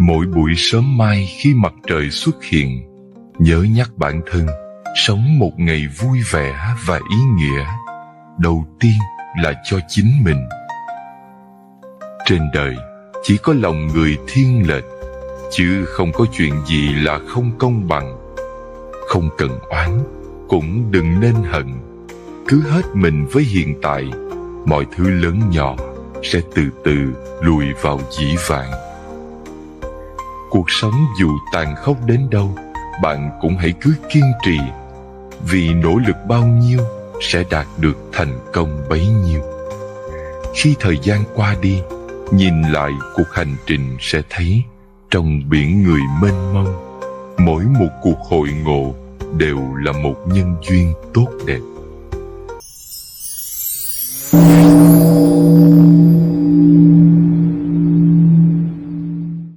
Mỗi buổi sớm mai khi mặt trời xuất hiện, nhớ nhắc bản thân sống một ngày vui vẻ và ý nghĩa, đầu tiên là cho chính mình. Trên đời chỉ có lòng người thiên lệch, chứ không có chuyện gì là không công bằng. Không cần oán, cũng đừng nên hận. Cứ hết mình với hiện tại, mọi thứ lớn nhỏ sẽ từ từ lùi vào dĩ vãng. Cuộc sống dù tàn khốc đến đâu, bạn cũng hãy cứ kiên trì, vì nỗ lực bao nhiêu sẽ đạt được thành công bấy nhiêu. Khi thời gian qua đi, nhìn lại cuộc hành trình sẽ thấy trong biển người mênh mông, mỗi một cuộc hội ngộ đều là một nhân duyên tốt đẹp.